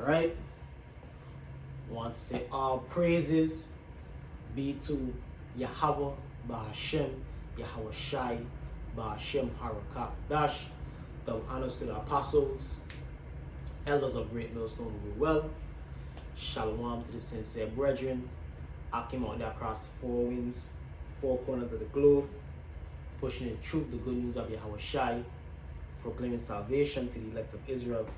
Alright? Want to say all praises be to Yahweh Bahashem, Yahweh Shai, Bahashem Harakat Dash. The honors to the apostles, elders of Great Millstone will well. Shalom to the sincere brethren. I came out there across the four winds, four corners of the globe, pushing the truth, the good news of Yahweh Shai, proclaiming salvation to the elect of Israel,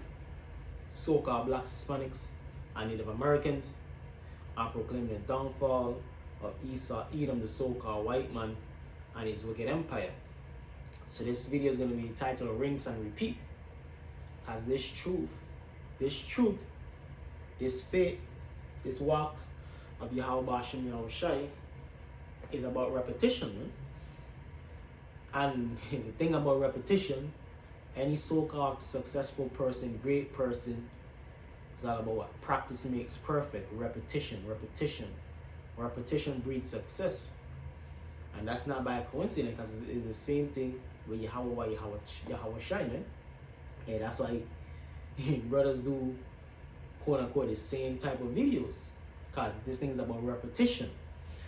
so-called blacks, Hispanics, and Native Americans, and proclaiming the downfall of Esau, Edom, the so-called white man, and his wicked empire. So this video is going to be titled Rinse and Repeat, because this truth, this faith, this walk of Yahweh Bahashem Yahweh Shai is about repetition. Man. And the thing about repetition, any so-called successful person, great person, it's all about what? Practice makes perfect. Repetition. Repetition breeds success. And that's not by coincidence, because it's the same thing with Yahweh Shai, man. And that's why brothers do quote unquote the same type of videos, because this thing is about repetition.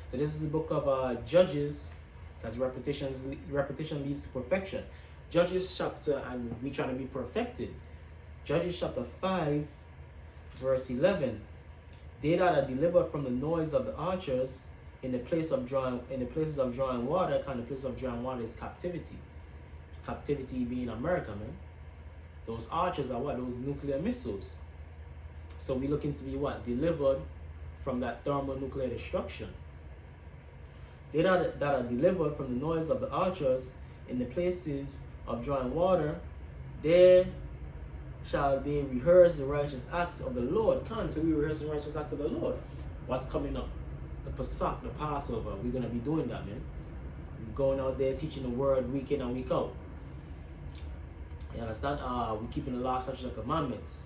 So this is the book of Judges, because repetition leads to perfection. Judges chapter, and we trying to be perfected. Judges chapter 5 verse 11. They that are delivered from the noise of the archers in the places of drawing water, kind of place of drawing water is captivity. Captivity being America, man. Those archers are what? Those nuclear missiles. So we're looking to be what? Delivered from that thermonuclear destruction. They that are delivered from the noise of the archers in the places of drawing water, there shall they rehearse the righteous acts of the Lord. So we rehearse the righteous acts of the Lord. What's coming up? The Pesach, the Passover. We're going to be doing that, man. We're going out there teaching the word week in and week out. You understand? We're keeping the law, statutes, and commandments.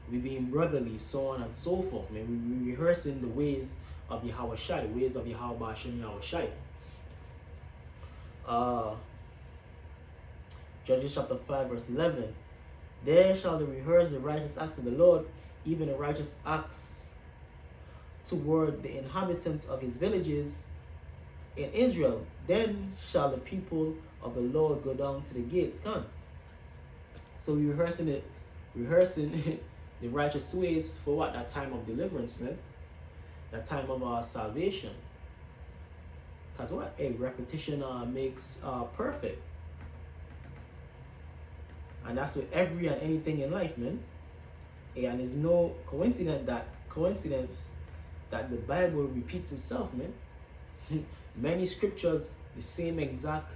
We being brotherly, so on and so forth, man. We rehearsing the ways of Yahweh Shai, ways of Yahweh Bahashem Yahweh Shai. Judges chapter 5 verse 11. There shall they rehearse the righteous acts of the Lord, even the righteous acts toward the inhabitants of his villages in Israel. Then shall the people of the Lord go down to the gates. Come. So we rehearsing the righteous ways for what? That time of deliverance, man. That time of our salvation. Because what? Hey, repetition makes perfect. And that's with every and anything in life, man. Hey, and there's no coincidence that the Bible repeats itself, man. Many scriptures, the same exact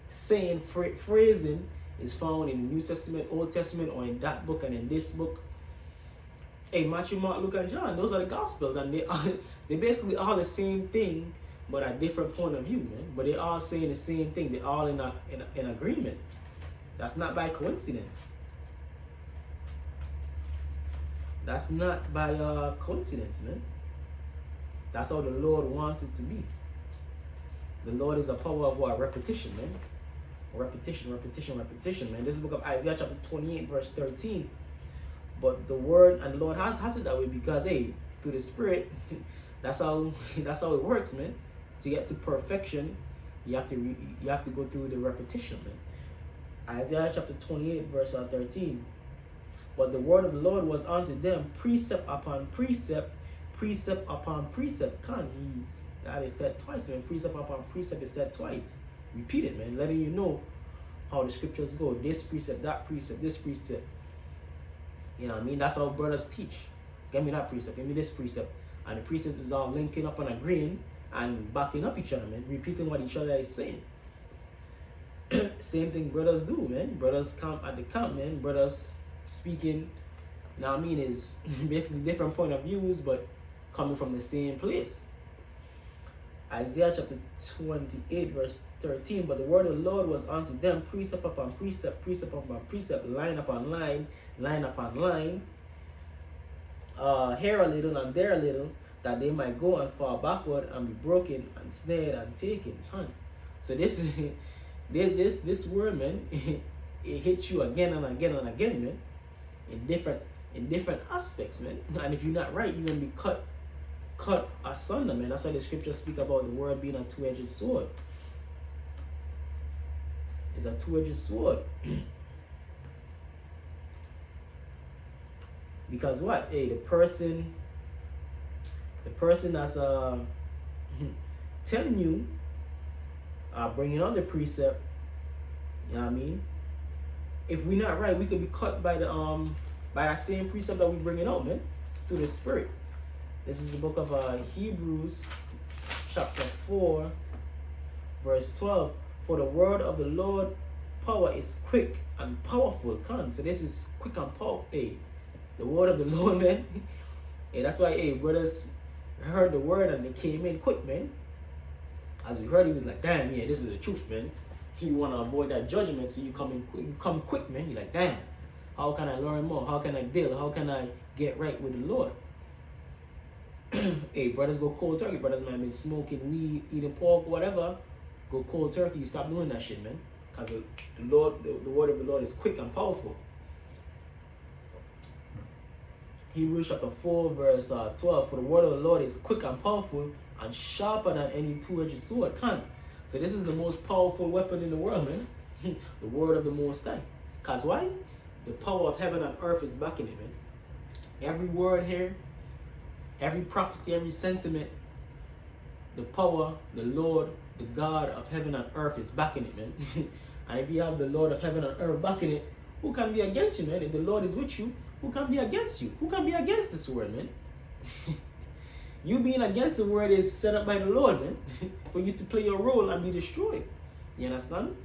saying, phrasing is found in the New Testament, Old Testament, or in that book and in this book. Hey, Matthew, Mark, Luke, and John, those are the Gospels, and they basically all the same thing, but a different point of view, man. But they all saying the same thing. They're all in agreement. That's not by coincidence. That's not by coincidence, man. That's how the Lord wants it to be. The Lord is a power of what? Repetition, man. Repetition, man. This is the book of Isaiah chapter 28 verse 13. But the word and the Lord has it that way because, hey, through the Spirit, that's how it works, man. To get to perfection, you have to go through the repetition, man. Isaiah chapter 28 verse 13. But the word of the Lord was unto them precept upon precept, precept upon precept. That is said twice, man. Precept upon precept is said twice. Repeat it, man. Letting you know how the scriptures go. This precept, that precept, this precept. You know what I mean? That's how brothers teach. Give me that precept, give me this precept. And the precept is all linking up and agreeing and backing up each other, man. Repeating what each other is saying. Same thing brothers do, man. Brothers camp at the camp, man. Brothers speaking, you know what I mean, is basically different point of views, but coming from the same place. Isaiah chapter 28 verse 13. But the word of the Lord was unto them precept upon precept, precept upon precept, line upon line, line upon line, here a little and there a little, that they might go and fall backward and be broken and snared and taken. So this is this word, man, it hits you again and again and again, man, in in different aspects, man. And if you're not right, you're gonna be cut asunder, man. That's why the scriptures speak about the word being a two-edged sword. It's a two-edged sword. Because what? Hey, the person that's telling you, bringing on the precept, you know what I mean? If we're not right, we could be cut by that same precept that we bringing out, man, through the Spirit. This is the book of Hebrews, chapter 4, verse 12. For the word of the Lord power is quick and powerful. So this is quick and powerful. Hey, the word of the Lord, man. Hey, that's why, hey, brothers heard the word and they came in quick, man. As we heard, he was like, damn, yeah, this is the truth, man. You want to avoid that judgment, so you come quick, man. You're like, damn, how can I learn more? How can I build? How can I get right with the Lord? Hey, brothers go cold turkey. Brothers might have been smoking weed, eating pork, whatever. Go cold turkey. You stop doing that shit, man. Because the word of the Lord is quick and powerful. Hebrews chapter 4, verse 12. For the word of the Lord is quick and powerful and sharper than any two-edged sword. So this is the most powerful weapon in the world, man. The word of the Most High. Because why? The power of heaven and earth is backing it, man. Every word here, every prophecy, every sentiment, the power, the Lord, the God of heaven and earth is backing it, man. And if you have the Lord of heaven and earth backing it, who can be against you, man? If the Lord is with you, who can be against you? Who can be against this word, man? You being against the word is set up by the Lord, man, for you to play your role and be destroyed. You understand?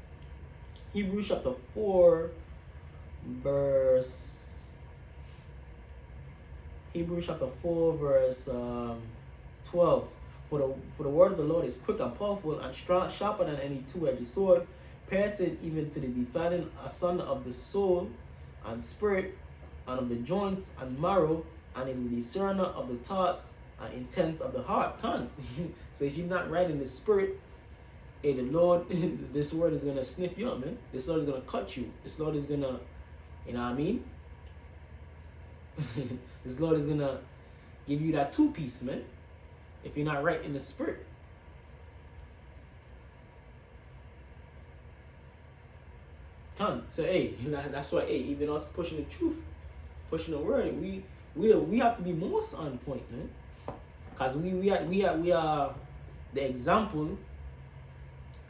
Hebrews chapter 4, verse 12. For the word of the Lord is quick and powerful and strong, sharper than any two-edged sword, piercing even to the dividing asunder of the soul and spirit, and of the joints and marrow, and is a discerner of the thoughts and intents of the heart. So if you're not right in the spirit, hey, the Lord, this word is gonna sniff you up, man. This Lord is gonna cut you. This Lord is gonna, you know what I mean? This Lord is gonna give you that two-piece, man, if you're not right in the spirit. So hey, that's why, hey, even us pushing the truth, pushing the word, we have to be most on point, man. Because we are the example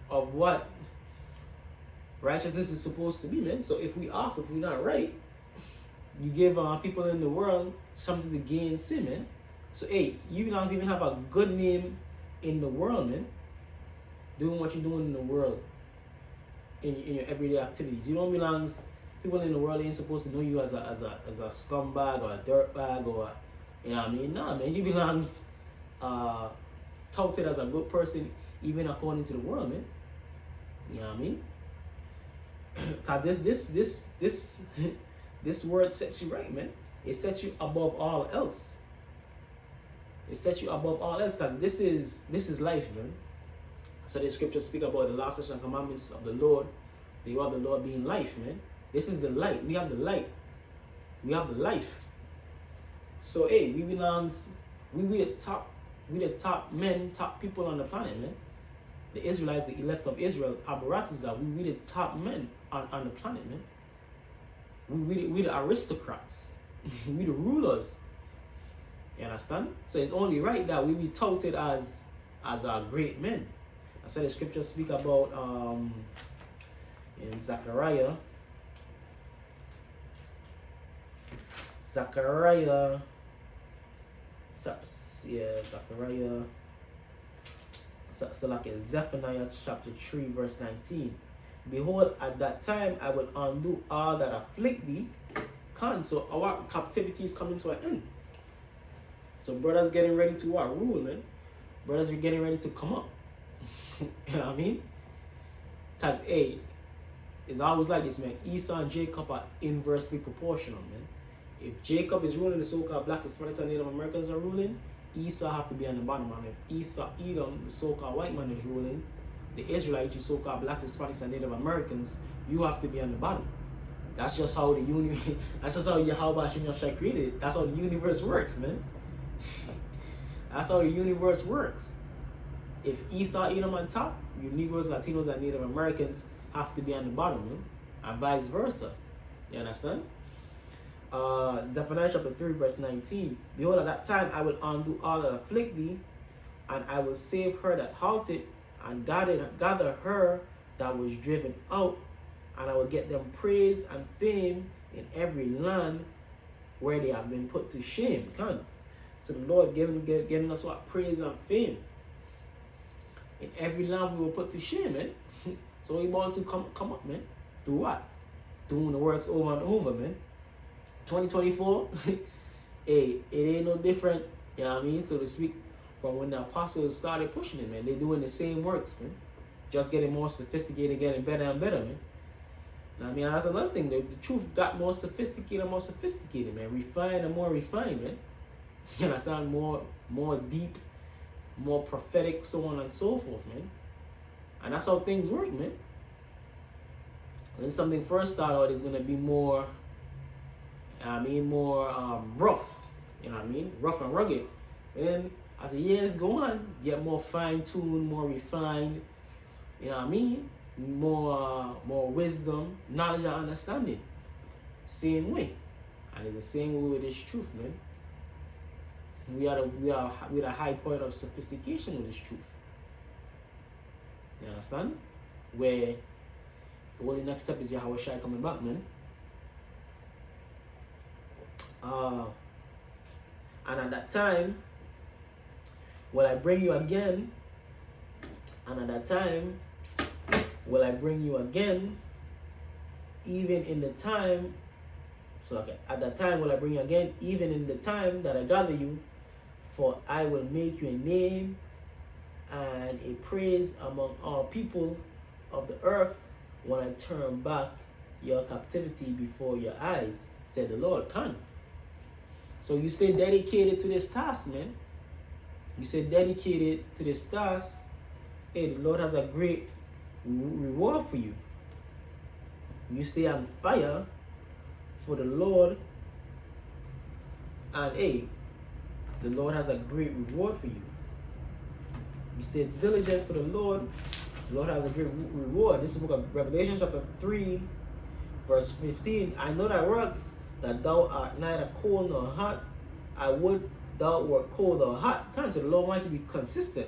of what righteousness is supposed to be, man. So if we're not right, you give people in the world something to gain sin, man. So hey, you don't even have a good name in the world, man. Doing what you're doing in the world, in your everyday activities. You don't belong. People in the world ain't supposed to know you as a scumbag or a dirtbag or, you know what I mean? Nah, man, you belong touted as a good person, even according to the world, man. You know what I mean? Cause this word sets you right, man. It sets you above all else. It sets you above all else, because this is life, man. So the scriptures speak about the last statutes and commandments of the Lord. The word of the Lord being life, man. This is the light. We have the light. We have the life. So hey, we the top men, top people on the planet, man. The Israelites, the elect of Israel, Abaratizah, we the top men on the planet, man. We the aristocrats. We the rulers. You understand? So it's only right that we be touted as our great men. That's why the scriptures speak about in Zechariah Zephaniah chapter 3 verse 19. Behold, at that time I will undo all that afflict thee. So our captivity is coming to an end. So brothers getting ready to rule, man. Brothers are getting ready to come up. You know what I mean? Because hey, it's always like this, man. Esau and Jacob are inversely proportional, man. If Jacob is ruling, the so-called black, Hispanics, and Native Americans are ruling, Esau have to be on the bottom. And if Edom, the so-called white man, is ruling, the Israelites, you so-called blacks, Hispanics, and Native Americans, you have to be on the bottom. That's just how the that's just how Yahweh Hashem Yahshua created it. That's how the universe works, man. That's how the universe works. If Esau, Edom on top, you Negroes, Latinos, and Native Americans have to be on the bottom, man, and vice versa. You understand? Zephaniah chapter 3, verse 19. Behold, at that time I will undo all that afflict thee, and I will save her that halted, and gather her that was driven out, and I will get them praise and fame in every land where they have been put to shame. So the Lord giving us what? Praise and fame. In every land we will put to shame, man. So we about to come up, man. Through what? Doing the works over and over, man. 2024, hey, it ain't no different, you know what I mean, so to speak, from when the apostles started pushing it, man. They're doing the same works, man. Just getting more sophisticated, getting better and better, man. You know what I mean, that's another thing. The truth got more sophisticated, man. Refined and more refined, man. You understand? More deep, more prophetic, so on and so forth, man. And that's how things work, man. When something first started out, it's gonna be more, more rough. You know what I mean? Rough and rugged. And then as the years go on, get more fine-tuned, more refined. You know what I mean? More wisdom, knowledge, and understanding. Same way. And it's the same way with this truth, man. We are at a high point of sophistication with this truth. You understand? Where the only next step is Yahweh Shai coming back, man. And at that time, will I bring you again? And at that time, will I bring you again? Even in the time, at that time will I bring you again, even in the time that I gather you, for I will make you a name and a praise among all people of the earth when I turn back your captivity before your eyes, said the Lord. So you stay dedicated to this task, man. You stay dedicated to this task. Hey, the Lord has a great reward for you. You stay on fire for the Lord, and hey, the Lord has a great reward for you. You stay diligent for the Lord has a great reward. This is the book of Revelation chapter 3, verse 15. I know thy works, that thou art neither cold nor hot. I would thou wert cold or hot. So the Lord wants you to be consistent.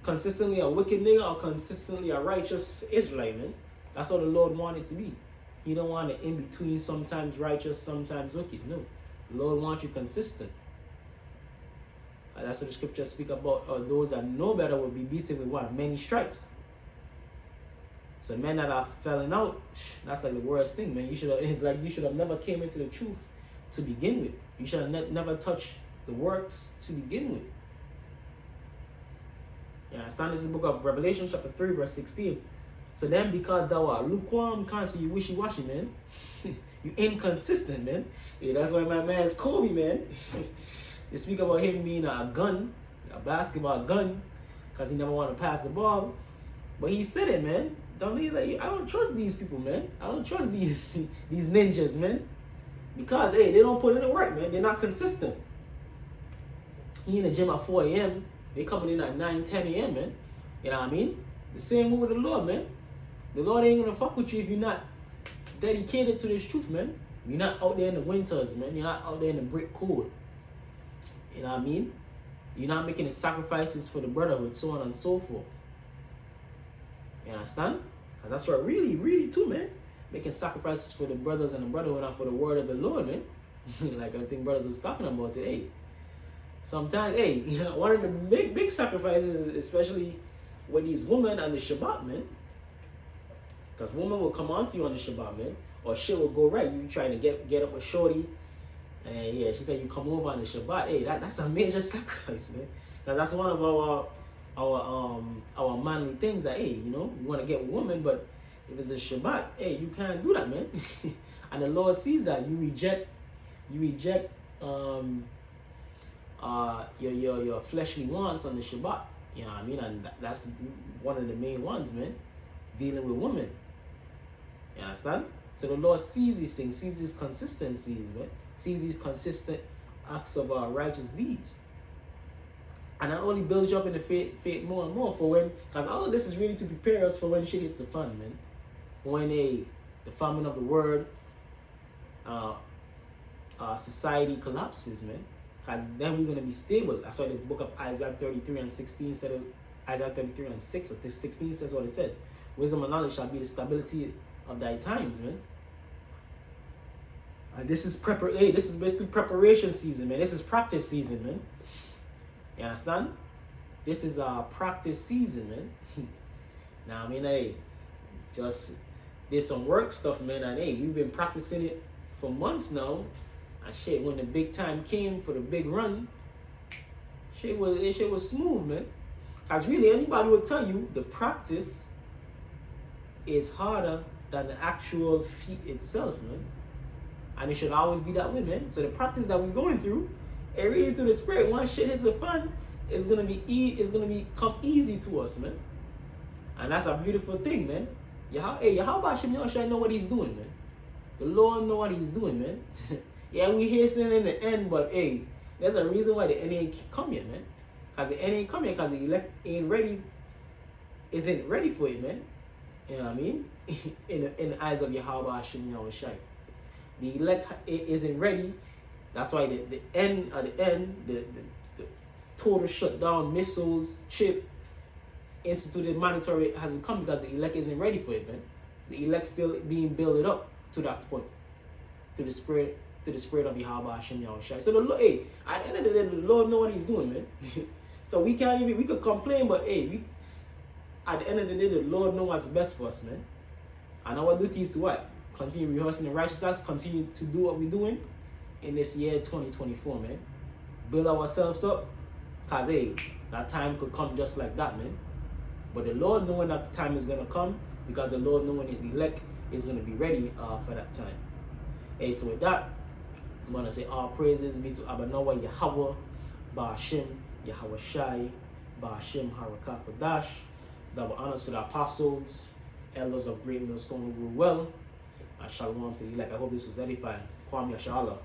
Consistently a wicked nigga or consistently a righteous Israelite, man. That's what the Lord wanted to be. He don't want it in between, sometimes righteous, sometimes wicked. No. The Lord wants you consistent. And that's what the scriptures speak about. Those that know better will be beaten with what? Many stripes. So men that are falling out, that's like the worst thing, man. It's like you should have never came into the truth to begin with. You should have never touched the works to begin with. You understand? This is the book of Revelation chapter 3, verse 16. So then, because thou art lukewarm, so you wishy-washy, man. You inconsistent, man. Yeah, that's why my man's Kobe, man. They speak about him being a basketball gun, because he never want to pass the ball. But he said it, man. I don't trust these people, man. I don't trust these ninjas, man. Because, hey, they don't put in the work, man. They're not consistent. He in the gym at 4 a.m. They coming in at 9, 10 a.m., man. You know what I mean? The same way with the Lord, man. The Lord ain't gonna fuck with you if you're not dedicated to this truth, man. You're not out there in the winters, man. You're not out there in the brick cold. You know what I mean? You're not making the sacrifices for the brotherhood, so on and so forth. You understand? Because that's what really, really too, man. Making sacrifices for the brothers and the brotherhood and for the word of the Lord, man. Like I think brothers was talking about today. Sometimes, hey, one of the big sacrifices, especially with these women on the Shabbat, man. Because women will come on to you on the Shabbat, man. Or shit will go right. You trying to get up with shorty. And yeah, she tell you come over on the Shabbat. Hey, that's a major sacrifice, man. Because that's one of our manly things that, hey, you want to get with women, but if it's a Shabbat, hey, you can't do that, man. And the Lord sees that. You reject your fleshly wants on the Shabbat. You know what I mean? And that's one of the main ones, man. Dealing with women. You understand? So the Lord sees these things, sees these consistencies, man. Sees these consistent acts of righteous deeds. And that only builds you up in the faith more and more for when, because all of this is really to prepare us for when shit hits the fan, man. When the famine of the word, society collapses, man. Because then we're going to be stable. That's why the book of Isaiah 33 and 16 said, Isaiah 33 and 6, or 16 says what it says. Wisdom and knowledge shall be the stability of thy times, man. And this is this is basically preparation season, man. This is practice season, man. You understand? This is our practice season, man. Now, I mean, hey, just there's some work stuff, man, and hey, we've been practicing it for months now. And shit, when the big time came for the big run, shit was smooth, man. Cause really, anybody will tell you the practice is harder than the actual feat itself, man. And it should always be that way, man. So the practice that we're going through, it really through the spirit, once shit hits the fun, it's gonna come easy to us, man. And that's a beautiful thing, man. Yahweh Shem Yahushua know what he's doing, man. The Lord know what he's doing, man. Yeah, we hastening in the end, but hey, there's a reason why the end ain't come yet, man. Cause the end ain't come yet, cause the elect isn't ready for it, man. You know what I mean? in the eyes of Yahweh Shem Yahushua. The elect isn't ready. That's why the total shutdown, missiles, chip, instituted mandatory hasn't come because the elect isn't ready for it, man. The elect still being built up to that point, to the spirit of Yahweh Hashem Yahushua. So at the end of the day, the Lord know what he's doing, man. So we could complain, but hey, at the end of the day, the Lord know what's best for us, man. And our duty is to what? Continue rehearsing the righteous acts, continue to do what we're doing in this year 2024, man. Build ourselves up, cause hey, that time could come just like that, man. But the Lord know when that time is gonna come, because the Lord know when his elect is gonna be ready for that time. Hey, so with that, I'm gonna say all praises be to Abanawa Yahweh, Ba'ashem, Yahweh Shai, Ba'ashem Harakat Kodash. Double honors to the apostles, elders of Great Millstone who rule well. Shalom to the elect. I hope this was edifying. Kwame Yashala.